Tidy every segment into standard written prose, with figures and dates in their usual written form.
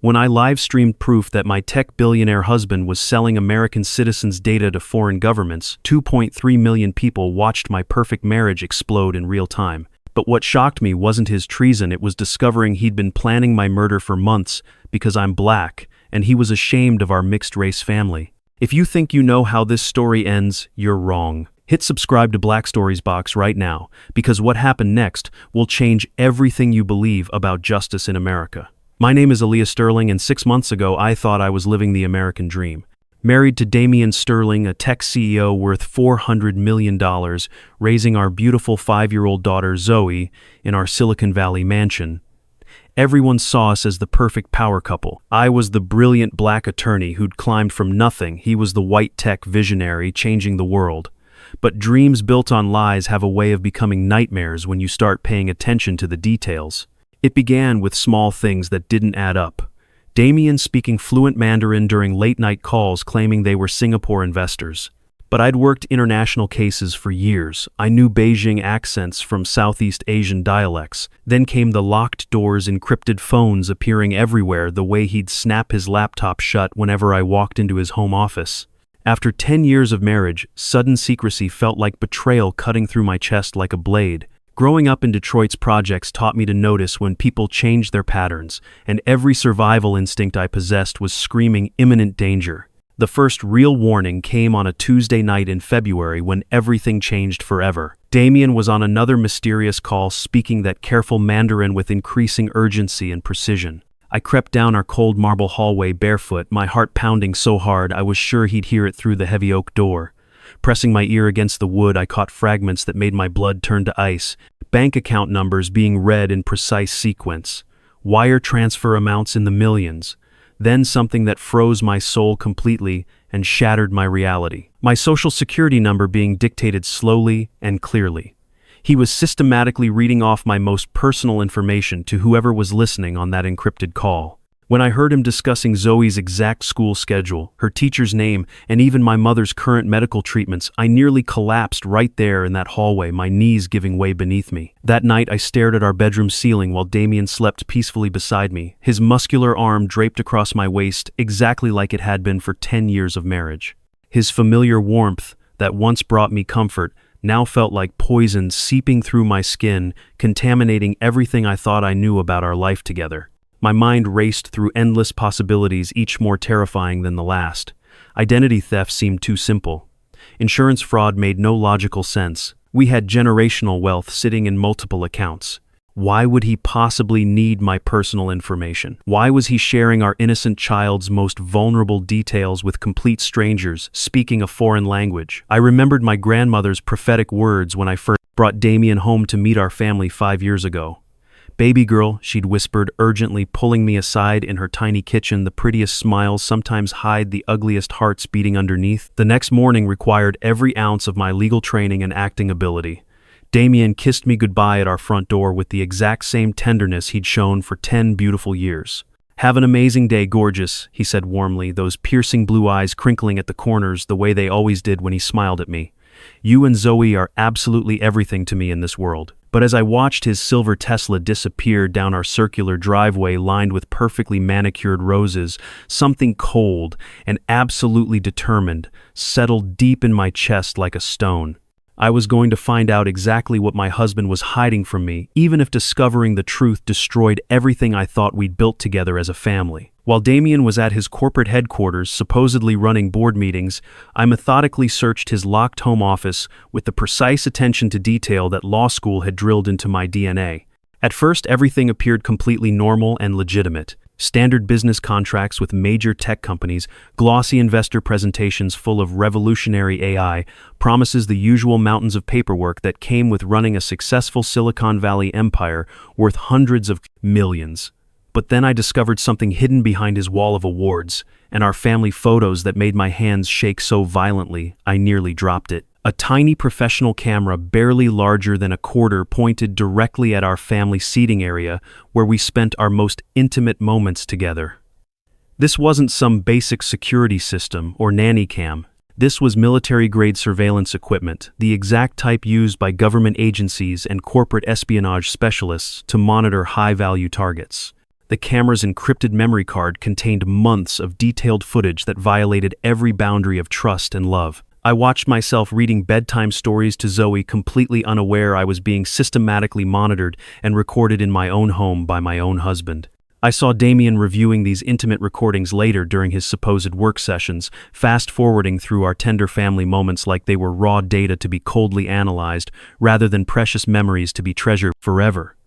When I live-streamed proof that my tech billionaire husband was selling American citizens' data to foreign governments, 2.3 million people watched my perfect marriage explode in real time. But what shocked me wasn't his treason, it was discovering he'd been planning my murder for months because I'm black, and he was ashamed of our mixed-race family. If you think you know how this story ends, you're wrong. Hit subscribe to Black Stories Box right now, because what happened next will change everything you believe about justice in America. My name is Aaliyah Sterling, and 6 months ago I thought I was living the American dream. Married to Damien Sterling, a tech CEO worth $400 million, raising our beautiful 5-year-old daughter Zoe in our Silicon Valley mansion. Everyone saw us as the perfect power couple. I was the brilliant black attorney who'd climbed from nothing. He was the white tech visionary changing the world. But dreams built on lies have a way of becoming nightmares when you start paying attention to the details. It began with small things that didn't add up. Damien speaking fluent Mandarin during late-night calls claiming they were Singapore investors. But I'd worked international cases for years. I knew Beijing accents from Southeast Asian dialects. Then came the locked doors, encrypted phones appearing everywhere, the way he'd snap his laptop shut whenever I walked into his home office. After 10 years of marriage, sudden secrecy felt like betrayal cutting through my chest like a blade. Growing up in Detroit's projects taught me to notice when people changed their patterns, and every survival instinct I possessed was screaming imminent danger. The first real warning came on a Tuesday night in February when everything changed forever. Damien was on another mysterious call, speaking that careful Mandarin with increasing urgency and precision. I crept down our cold marble hallway barefoot, my heart pounding so hard I was sure he'd hear it through the heavy oak door. Pressing my ear against the wood, I caught fragments that made my blood turn to ice. Bank account numbers being read in precise sequence. Wire transfer amounts in the millions. Then something that froze my soul completely and shattered my reality. My social security number being dictated slowly and clearly. He was systematically reading off my most personal information to whoever was listening on that encrypted call. When I heard him discussing Zoe's exact school schedule, her teacher's name, and even my mother's current medical treatments, I nearly collapsed right there in that hallway, my knees giving way beneath me. That night, I stared at our bedroom ceiling while Damien slept peacefully beside me, his muscular arm draped across my waist, exactly like it had been for 10 years of marriage. His familiar warmth, that once brought me comfort, now felt like poison seeping through my skin, contaminating everything I thought I knew about our life together. My mind raced through endless possibilities, each more terrifying than the last. Identity theft seemed too simple. Insurance fraud made no logical sense. We had generational wealth sitting in multiple accounts. Why would he possibly need my personal information? Why was he sharing our innocent child's most vulnerable details with complete strangers, speaking a foreign language? I remembered my grandmother's prophetic words when I first brought Damien home to meet our family 5 years ago. "Baby girl," she'd whispered, urgently pulling me aside in her tiny kitchen. The prettiest smiles sometimes hide the ugliest hearts beating underneath. The next morning required every ounce of my legal training and acting ability. Damien kissed me goodbye at our front door with the exact same tenderness he'd shown for 10 beautiful years. "Have an amazing day, gorgeous," he said warmly, those piercing blue eyes crinkling at the corners the way they always did when he smiled at me. "You and Zoe are absolutely everything to me in this world." But as I watched his silver Tesla disappear down our circular driveway lined with perfectly manicured roses, something cold and absolutely determined settled deep in my chest like a stone. I was going to find out exactly what my husband was hiding from me, even if discovering the truth destroyed everything I thought we'd built together as a family. While Damien was at his corporate headquarters, supposedly running board meetings, I methodically searched his locked home office with the precise attention to detail that law school had drilled into my DNA. At first, everything appeared completely normal and legitimate. Standard business contracts with major tech companies, glossy investor presentations full of revolutionary AI, promises, the usual mountains of paperwork that came with running a successful Silicon Valley empire worth hundreds of millions. But then I discovered something hidden behind his wall of awards, and our family photos that made my hands shake so violently I nearly dropped it. A tiny professional camera, barely larger than a quarter, pointed directly at our family seating area where we spent our most intimate moments together. This wasn't some basic security system or nanny cam. This was military-grade surveillance equipment, the exact type used by government agencies and corporate espionage specialists to monitor high-value targets. The camera's encrypted memory card contained months of detailed footage that violated every boundary of trust and love. I watched myself reading bedtime stories to Zoe, completely unaware I was being systematically monitored and recorded in my own home by my own husband. I saw Damien reviewing these intimate recordings later during his supposed work sessions, fast-forwarding through our tender family moments like they were raw data to be coldly analyzed, rather than precious memories to be treasured forever.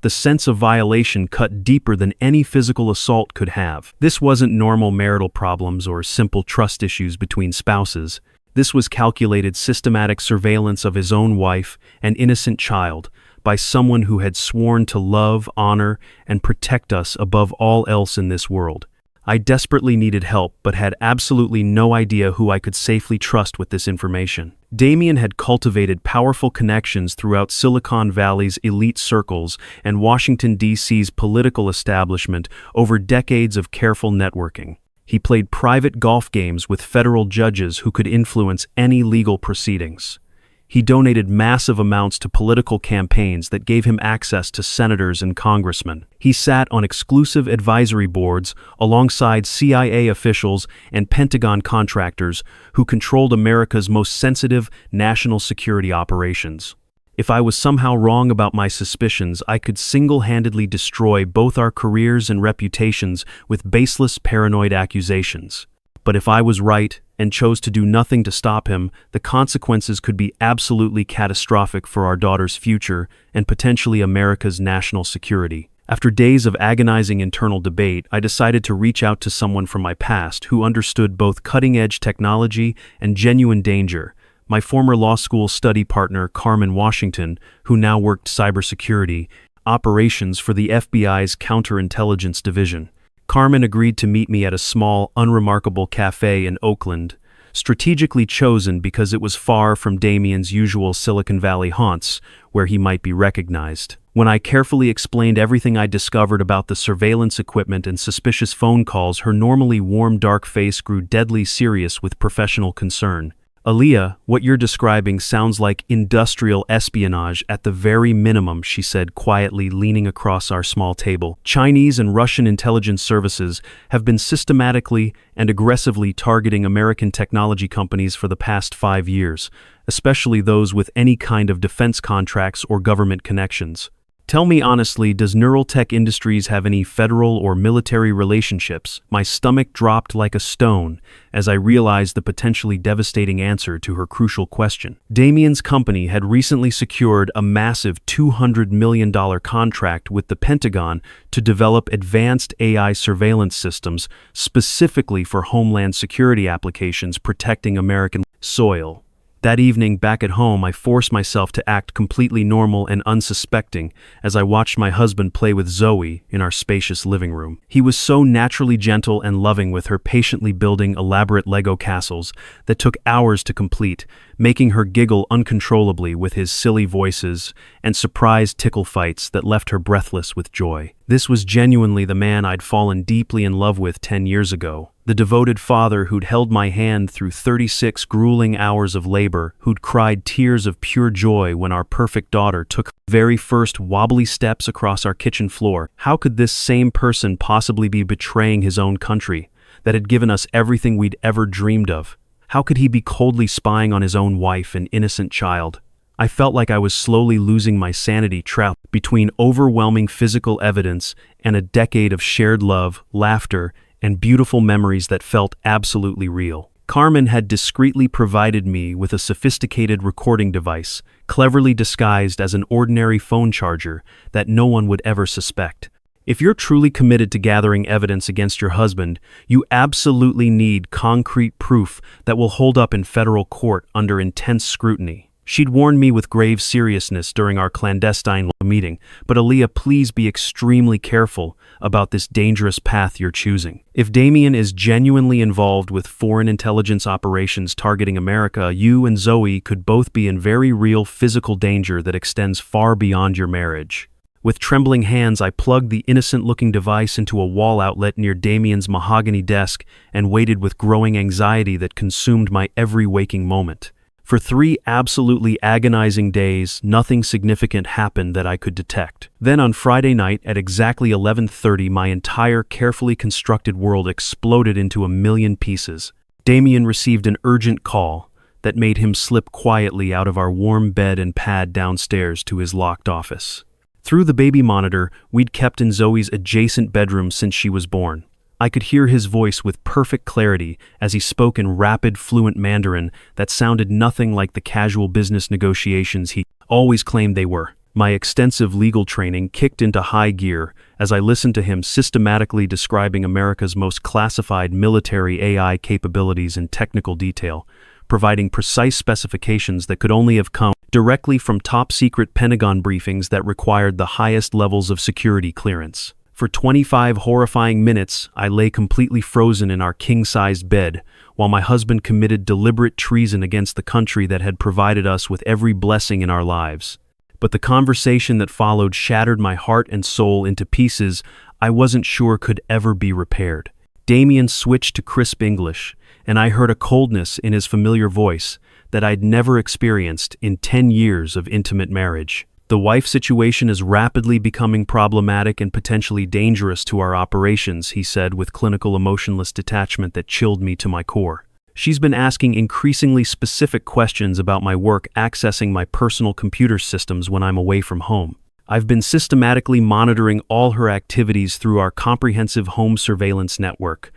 The sense of violation cut deeper than any physical assault could have. This wasn't normal marital problems or simple trust issues between spouses. This was calculated, systematic surveillance of his own wife, an innocent child, by someone who had sworn to love, honor, and protect us above all else in this world. I desperately needed help, but had absolutely no idea who I could safely trust with this information. Damien had cultivated powerful connections throughout Silicon Valley's elite circles and Washington, D.C.'s political establishment over decades of careful networking. He played private golf games with federal judges who could influence any legal proceedings. He donated massive amounts to political campaigns that gave him access to senators and congressmen. He sat on exclusive advisory boards alongside CIA officials and Pentagon contractors who controlled America's most sensitive national security operations. If I was somehow wrong about my suspicions, I could single-handedly destroy both our careers and reputations with baseless paranoid accusations. But if I was right and chose to do nothing to stop him, the consequences could be absolutely catastrophic for our daughter's future and potentially America's national security. After days of agonizing internal debate, I decided to reach out to someone from my past who understood both cutting-edge technology and genuine danger. My former law school study partner, Carmen Washington, who now worked cybersecurity operations for the FBI's counterintelligence division. Carmen agreed to meet me at a small, unremarkable cafe in Oakland, strategically chosen because it was far from Damien's usual Silicon Valley haunts, where he might be recognized. When I carefully explained everything I discovered about the surveillance equipment and suspicious phone calls, her normally warm, dark face grew deadly serious with professional concern. "Aaliyah, what you're describing sounds like industrial espionage at the very minimum," she said quietly, leaning across our small table. "Chinese and Russian intelligence services have been systematically and aggressively targeting American technology companies for the past 5 years, especially those with any kind of defense contracts or government connections. Tell me honestly, does Neuraltech Industries have any federal or military relationships?" My stomach dropped like a stone as I realized the potentially devastating answer to her crucial question. Damien's company had recently secured a massive $200 million contract with the Pentagon to develop advanced AI surveillance systems specifically for homeland security applications protecting American soil. That evening, back at home, I forced myself to act completely normal and unsuspecting as I watched my husband play with Zoe in our spacious living room. He was so naturally gentle and loving with her, patiently building elaborate Lego castles that took hours to complete, making her giggle uncontrollably with his silly voices and surprise tickle fights that left her breathless with joy. This was genuinely the man I'd fallen deeply in love with 10 years ago. The devoted father who'd held my hand through 36 grueling hours of labor, who'd cried tears of pure joy when our perfect daughter took her very first wobbly steps across our kitchen floor. How could this same person possibly be betraying his own country, that had given us everything we'd ever dreamed of? How could he be coldly spying on his own wife and innocent child? I felt like I was slowly losing my sanity, trapped between overwhelming physical evidence and a decade of shared love, laughter, and beautiful memories that felt absolutely real. Carmen had discreetly provided me with a sophisticated recording device, cleverly disguised as an ordinary phone charger that no one would ever suspect. If you're truly committed to gathering evidence against your husband, you absolutely need concrete proof that will hold up in federal court under intense scrutiny. She'd warned me with grave seriousness during our clandestine meeting, but Aaliyah, please be extremely careful about this dangerous path you're choosing. If Damien is genuinely involved with foreign intelligence operations targeting America, you and Zoe could both be in very real physical danger that extends far beyond your marriage. With trembling hands, I plugged the innocent-looking device into a wall outlet near Damien's mahogany desk and waited with growing anxiety that consumed my every waking moment. For 3 absolutely agonizing days, nothing significant happened that I could detect. Then on Friday night at exactly 11:30, my entire carefully constructed world exploded into a million pieces. Damien received an urgent call that made him slip quietly out of our warm bed and pad downstairs to his locked office. Through the baby monitor we'd kept in Zoe's adjacent bedroom since she was born, I could hear his voice with perfect clarity as he spoke in rapid, fluent Mandarin that sounded nothing like the casual business negotiations he always claimed they were. My extensive legal training kicked into high gear as I listened to him systematically describing America's most classified military AI capabilities in technical detail, providing precise specifications that could only have come directly from top-secret Pentagon briefings that required the highest levels of security clearance. For 25 horrifying minutes, I lay completely frozen in our king-sized bed, while my husband committed deliberate treason against the country that had provided us with every blessing in our lives. But the conversation that followed shattered my heart and soul into pieces I wasn't sure could ever be repaired. Damien switched to crisp English, and I heard a coldness in his familiar voice that I'd never experienced in 10 years of intimate marriage. The wife situation is rapidly becoming problematic and potentially dangerous to our operations, he said with clinical emotionless detachment that chilled me to my core. She's been asking increasingly specific questions about my work accessing my personal computer systems when I'm away from home. I've been systematically monitoring all her activities through our comprehensive home surveillance network.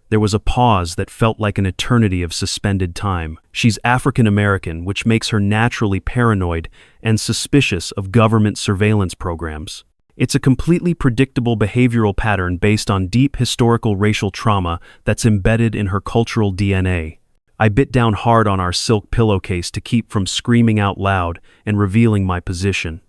There was a pause that felt like an eternity of suspended time. She's African American, which makes her naturally paranoid and suspicious of government surveillance programs. It's a completely predictable behavioral pattern based on deep historical racial trauma that's embedded in her cultural DNA. I bit down hard on our silk pillowcase to keep from screaming out loud and revealing my position.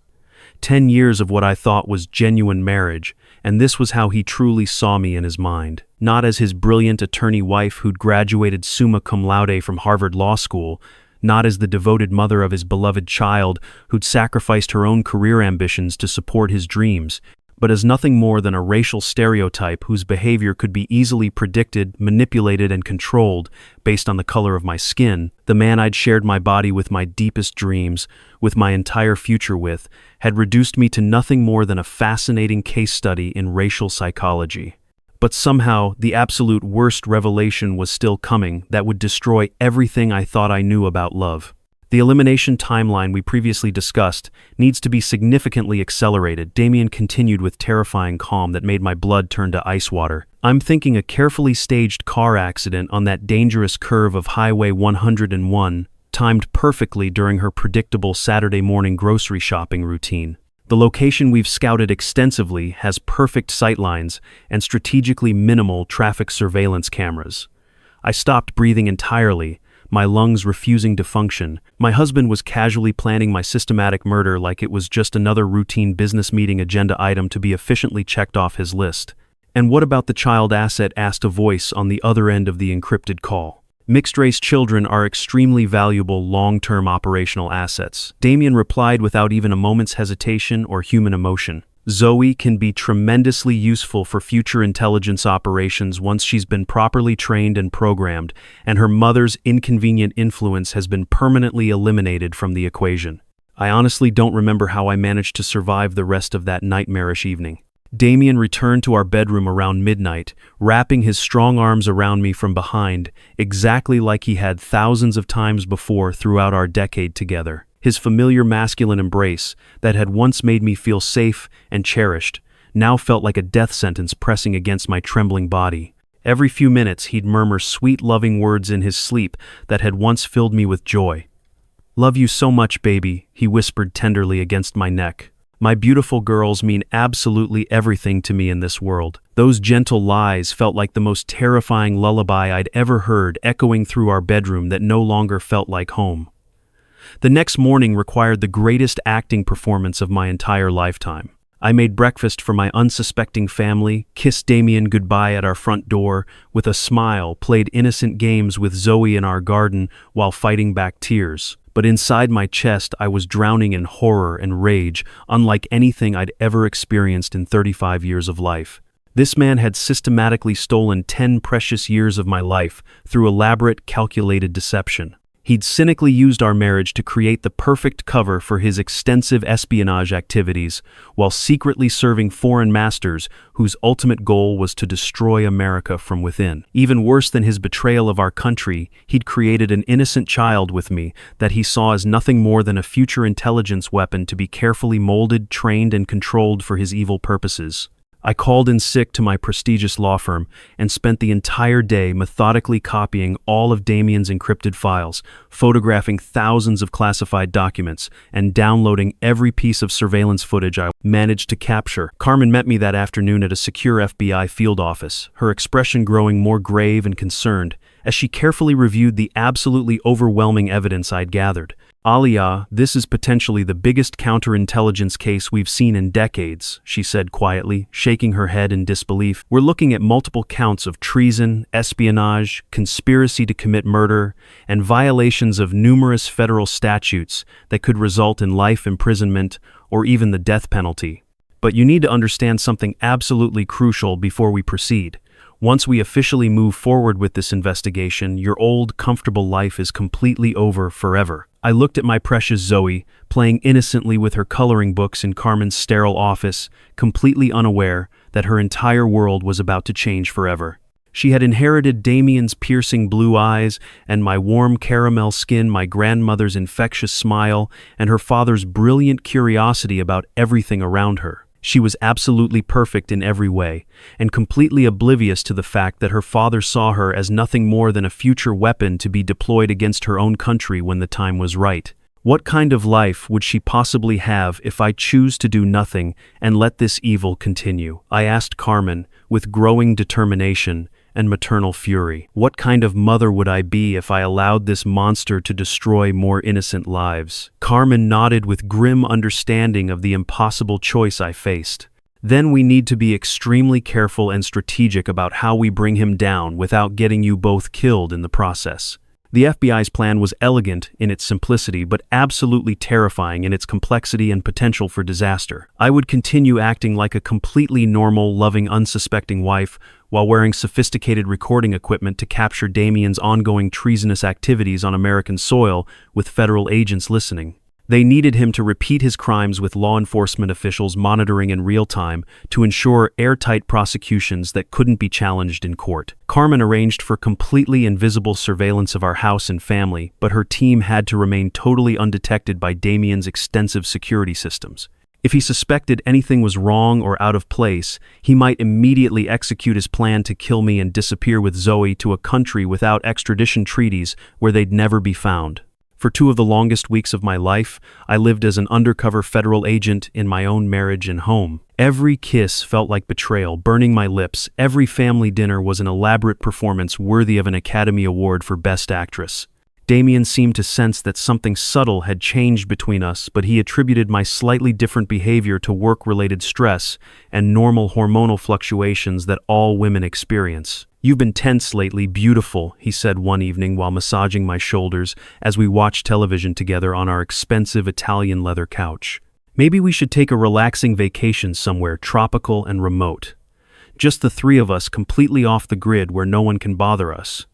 10 years of what I thought was genuine marriage, and this was how he truly saw me in his mind. Not as his brilliant attorney wife who'd graduated summa cum laude from Harvard Law School, not as the devoted mother of his beloved child who'd sacrificed her own career ambitions to support his dreams, but as nothing more than a racial stereotype whose behavior could be easily predicted, manipulated, and controlled based on the color of my skin. The man I'd shared my body with, my deepest dreams, with my entire future with, had reduced me to nothing more than a fascinating case study in racial psychology. But somehow, the absolute worst revelation was still coming that would destroy everything I thought I knew about love. The elimination timeline we previously discussed needs to be significantly accelerated, Damien continued with terrifying calm that made my blood turn to ice water. I'm thinking a carefully staged car accident on that dangerous curve of Highway 101, timed perfectly during her predictable Saturday morning grocery shopping routine. The location we've scouted extensively has perfect sightlines and strategically minimal traffic surveillance cameras. I stopped breathing entirely, my lungs refusing to function. My husband was casually planning my systematic murder like it was just another routine business meeting agenda item to be efficiently checked off his list. "And what about the child asset?" asked a voice on the other end of the encrypted call. "Mixed-race children are extremely valuable long-term operational assets," Damien replied without even a moment's hesitation or human emotion. "Zoe can be tremendously useful for future intelligence operations once she's been properly trained and programmed, and her mother's inconvenient influence has been permanently eliminated from the equation." I honestly don't remember how I managed to survive the rest of that nightmarish evening. Damien returned to our bedroom around midnight, wrapping his strong arms around me from behind, exactly like he had thousands of times before throughout our decade together. His familiar masculine embrace, that had once made me feel safe and cherished, now felt like a death sentence pressing against my trembling body. Every few minutes he'd murmur sweet, loving words in his sleep that had once filled me with joy. "Love you so much, baby," he whispered tenderly against my neck. "My beautiful girls mean absolutely everything to me in this world." Those gentle lies felt like the most terrifying lullaby I'd ever heard echoing through our bedroom that no longer felt like home. The next morning required the greatest acting performance of my entire lifetime. I made breakfast for my unsuspecting family, kissed Damien goodbye at our front door, with a smile played innocent games with Zoe in our garden while fighting back tears. But inside my chest I was drowning in horror and rage, unlike anything I'd ever experienced in 35 years of life. This man had systematically stolen 10 precious years of my life through elaborate, calculated deception. He'd cynically used our marriage to create the perfect cover for his extensive espionage activities, while secretly serving foreign masters whose ultimate goal was to destroy America from within. Even worse than his betrayal of our country, he'd created an innocent child with me that he saw as nothing more than a future intelligence weapon to be carefully molded, trained, and controlled for his evil purposes. I called in sick to my prestigious law firm and spent the entire day methodically copying all of Damien's encrypted files, photographing thousands of classified documents, and downloading every piece of surveillance footage I managed to capture. Carmen met me that afternoon at a secure FBI field office, her expression growing more grave and concerned as she carefully reviewed the absolutely overwhelming evidence I'd gathered. "Aaliyah, this is potentially the biggest counterintelligence case we've seen in decades," she said quietly, shaking her head in disbelief. "We're looking at multiple counts of treason, espionage, conspiracy to commit murder, and violations of numerous federal statutes that could result in life imprisonment or even the death penalty. But you need to understand something absolutely crucial before we proceed. Once we officially move forward with this investigation, your old, comfortable life is completely over forever." I looked at my precious Zoe, playing innocently with her coloring books in Carmen's sterile office, completely unaware that her entire world was about to change forever. She had inherited Damien's piercing blue eyes and my warm caramel skin, my grandmother's infectious smile, and her father's brilliant curiosity about everything around her. She was absolutely perfect in every way, and completely oblivious to the fact that her father saw her as nothing more than a future weapon to be deployed against her own country when the time was right. What kind of life would she possibly have if I choose to do nothing and let this evil continue? I asked Carmen, with growing determination and maternal fury. What kind of mother would I be if I allowed this monster to destroy more innocent lives? Carmen nodded with grim understanding of the impossible choice I faced. "Then we need to be extremely careful and strategic about how we bring him down without getting you both killed in the process." The FBI's plan was elegant in its simplicity, but absolutely terrifying in its complexity and potential for disaster. I would continue acting like a completely normal, loving, unsuspecting wife, while wearing sophisticated recording equipment to capture Damien's ongoing treasonous activities on American soil with federal agents listening. They needed him to repeat his crimes with law enforcement officials monitoring in real time to ensure airtight prosecutions that couldn't be challenged in court. Carmen arranged for completely invisible surveillance of our house and family, but her team had to remain totally undetected by Damien's extensive security systems. If he suspected anything was wrong or out of place, he might immediately execute his plan to kill me and disappear with Zoe to a country without extradition treaties where they'd never be found. For 2 of the longest weeks of my life, I lived as an undercover federal agent in my own marriage and home. Every kiss felt like betrayal, burning my lips. Every family dinner was an elaborate performance worthy of an Academy Award for Best Actress. Damien seemed to sense that something subtle had changed between us, but he attributed my slightly different behavior to work-related stress and normal hormonal fluctuations that all women experience. "You've been tense lately, beautiful," he said one evening while massaging my shoulders as we watched television together on our expensive Italian leather couch. "Maybe we should take a relaxing vacation somewhere tropical and remote. Just the 3 of us, completely off the grid where no one can bother us."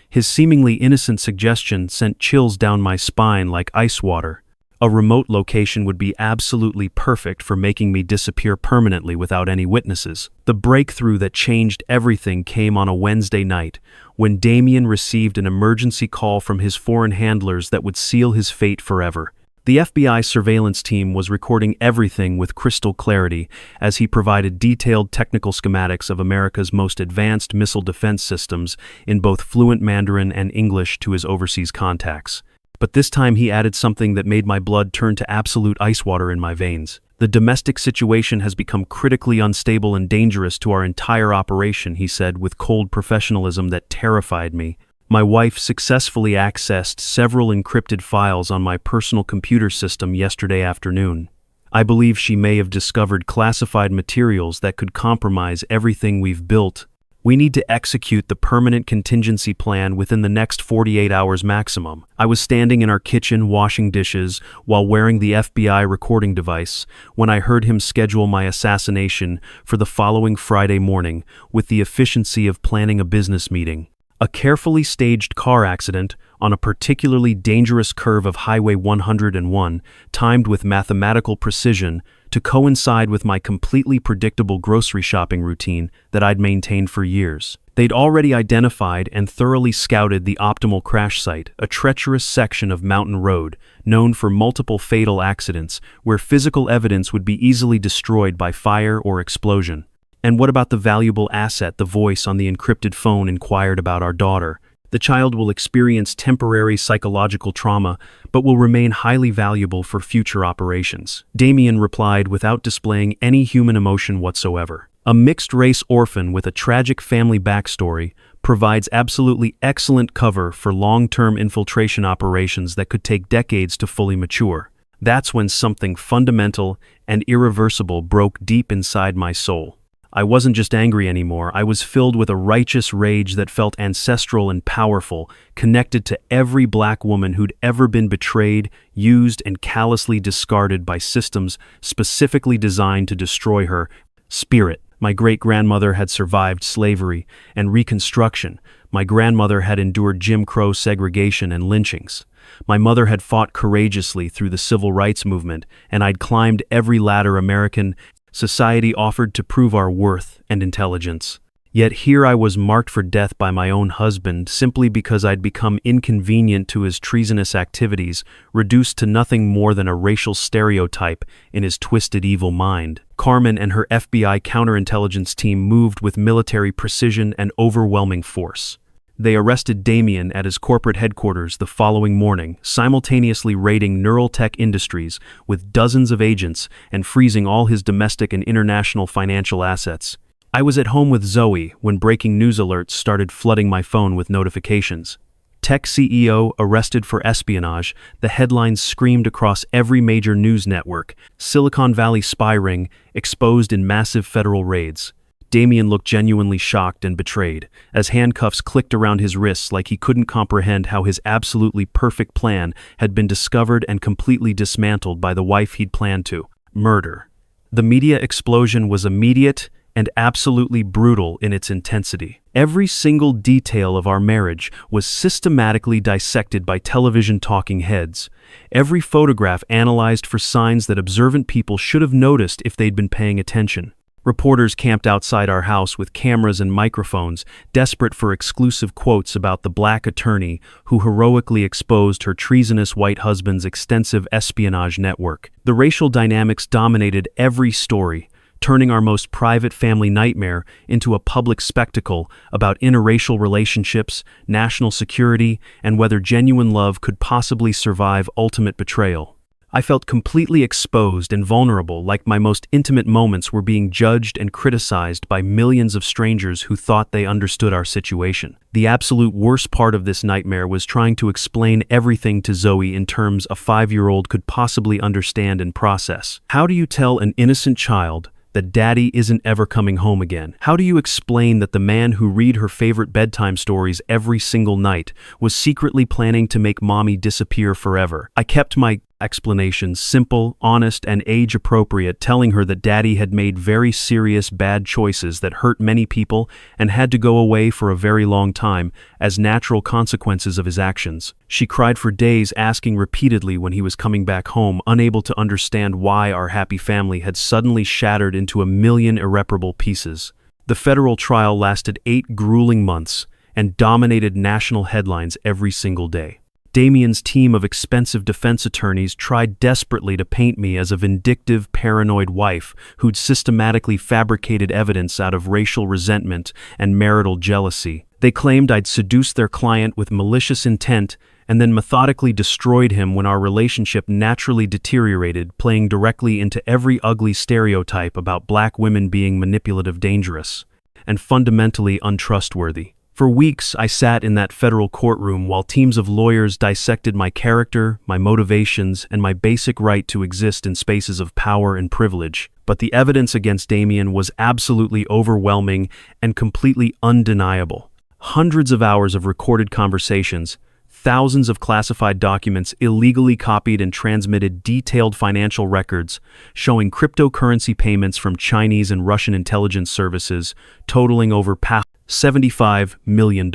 His seemingly innocent suggestion sent chills down my spine like ice water. A remote location would be absolutely perfect for making me disappear permanently without any witnesses. The breakthrough that changed everything came on a Wednesday night, when Damien received an emergency call from his foreign handlers that would seal his fate forever. The FBI surveillance team was recording everything with crystal clarity as he provided detailed technical schematics of America's most advanced missile defense systems in both fluent Mandarin and English to his overseas contacts. But this time he added something that made my blood turn to absolute ice water in my veins. "The domestic situation has become critically unstable and dangerous to our entire operation," he said with cold professionalism that terrified me. "My wife successfully accessed several encrypted files on my personal computer system yesterday afternoon. I believe she may have discovered classified materials that could compromise everything we've built. We need to execute the permanent contingency plan within the next 48 hours maximum." I was standing in our kitchen washing dishes while wearing the FBI recording device when I heard him schedule my assassination for the following Friday morning with the efficiency of planning a business meeting. A carefully staged car accident on a particularly dangerous curve of Highway 101, timed with mathematical precision to coincide with my completely predictable grocery shopping routine that I'd maintained for years. They'd already identified and thoroughly scouted the optimal crash site, a treacherous section of mountain road, known for multiple fatal accidents, where physical evidence would be easily destroyed by fire or explosion. And what about the valuable asset the voice on the encrypted phone inquired about our daughter? The child will experience temporary psychological trauma, but will remain highly valuable for future operations. Damien replied without displaying any human emotion whatsoever. A mixed-race orphan with a tragic family backstory provides absolutely excellent cover for long-term infiltration operations that could take decades to fully mature. That's when something fundamental and irreversible broke deep inside my soul. I wasn't just angry anymore, I was filled with a righteous rage that felt ancestral and powerful, connected to every black woman who'd ever been betrayed, used, and callously discarded by systems specifically designed to destroy her spirit. My great-grandmother had survived slavery and Reconstruction. My grandmother had endured Jim Crow segregation and lynchings. My mother had fought courageously through the civil rights movement, and I'd climbed every ladder American society offered to prove our worth and intelligence. Yet here I was marked for death by my own husband simply because I'd become inconvenient to his treasonous activities, reduced to nothing more than a racial stereotype in his twisted evil mind. Carmen and her FBI counterintelligence team moved with military precision and overwhelming force. They arrested Damien at his corporate headquarters the following morning, simultaneously raiding Neuraltech Industries with dozens of agents and freezing all his domestic and international financial assets. I was at home with Zoe when breaking news alerts started flooding my phone with notifications. Tech CEO arrested for espionage, the headlines screamed across every major news network. Silicon Valley spy ring exposed in massive federal raids. Damien looked genuinely shocked and betrayed, as handcuffs clicked around his wrists like he couldn't comprehend how his absolutely perfect plan had been discovered and completely dismantled by the wife he'd planned to murder. The media explosion was immediate and absolutely brutal in its intensity. Every single detail of our marriage was systematically dissected by television talking heads. Every photograph analyzed for signs that observant people should have noticed if they'd been paying attention. Reporters camped outside our house with cameras and microphones, desperate for exclusive quotes about the black attorney who heroically exposed her treasonous white husband's extensive espionage network. The racial dynamics dominated every story, turning our most private family nightmare into a public spectacle about interracial relationships, national security, and whether genuine love could possibly survive ultimate betrayal. I felt completely exposed and vulnerable, like my most intimate moments were being judged and criticized by millions of strangers who thought they understood our situation. The absolute worst part of this nightmare was trying to explain everything to Zoe in terms a 5-year-old could possibly understand and process. How do you tell an innocent child that daddy isn't ever coming home again? How do you explain that the man who read her favorite bedtime stories every single night was secretly planning to make mommy disappear forever? I kept my explanations simple, honest, and age-appropriate, telling her that daddy had made very serious bad choices that hurt many people and had to go away for a very long time as natural consequences of his actions. She cried for days, asking repeatedly when he was coming back home, unable to understand why our happy family had suddenly shattered into a million irreparable pieces. The federal trial lasted 8 grueling months and dominated national headlines every single day. Damien's team of expensive defense attorneys tried desperately to paint me as a vindictive, paranoid wife who'd systematically fabricated evidence out of racial resentment and marital jealousy. They claimed I'd seduced their client with malicious intent and then methodically destroyed him when our relationship naturally deteriorated, playing directly into every ugly stereotype about black women being manipulative, dangerous, and fundamentally untrustworthy. For weeks, I sat in that federal courtroom while teams of lawyers dissected my character, my motivations, and my basic right to exist in spaces of power and privilege. But the evidence against Damien was absolutely overwhelming and completely undeniable. Hundreds of hours of recorded conversations, thousands of classified documents illegally copied and transmitted, detailed financial records showing cryptocurrency payments from Chinese and Russian intelligence services totaling over $75 million.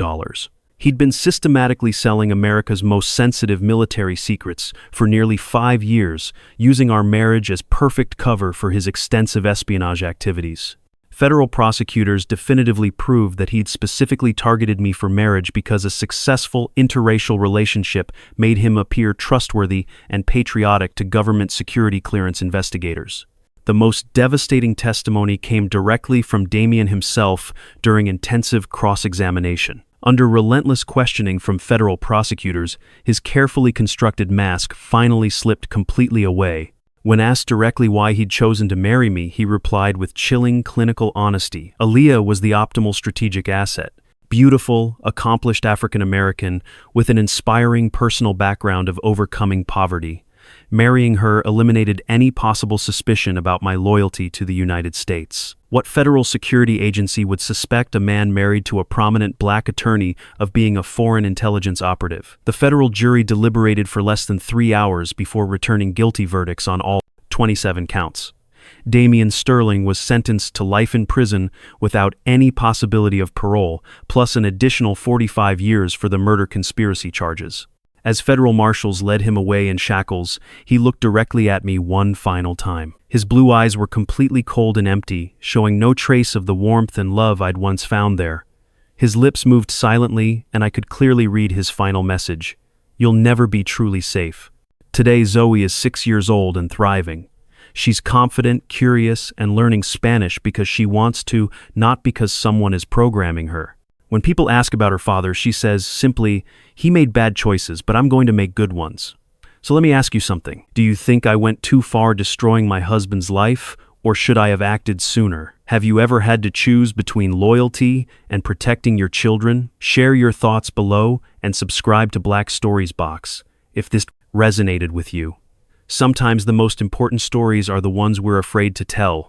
He'd been systematically selling America's most sensitive military secrets for nearly 5 years, using our marriage as perfect cover for his extensive espionage activities. Federal prosecutors definitively proved that he'd specifically targeted me for marriage because a successful interracial relationship made him appear trustworthy and patriotic to government security clearance investigators. The most devastating testimony came directly from Damien himself during intensive cross-examination. Under relentless questioning from federal prosecutors, his carefully constructed mask finally slipped completely away. When asked directly why he'd chosen to marry me, he replied with chilling clinical honesty. Aaliyah was the optimal strategic asset. Beautiful, accomplished African American with an inspiring personal background of overcoming poverty. Marrying her eliminated any possible suspicion about my loyalty to the United States. What federal security agency would suspect a man married to a prominent black attorney of being a foreign intelligence operative? The federal jury deliberated for less than 3 hours before returning guilty verdicts on all 27 counts. Damien Sterling was sentenced to life in prison without any possibility of parole, plus an additional 45 years for the murder conspiracy charges. As federal marshals led him away in shackles, he looked directly at me one final time. His blue eyes were completely cold and empty, showing no trace of the warmth and love I'd once found there. His lips moved silently, and I could clearly read his final message. You'll never be truly safe. Today, Zoe is 6 years old and thriving. She's confident, curious, and learning Spanish because she wants to, not because someone is programming her. When people ask about her father, she says simply, "He made bad choices, but I'm going to make good ones." So let me ask you something. Do you think I went too far destroying my husband's life, or should I have acted sooner? Have you ever had to choose between loyalty and protecting your children? Share your thoughts below and subscribe to Black Stories Box if this resonated with you. Sometimes the most important stories are the ones we're afraid to tell.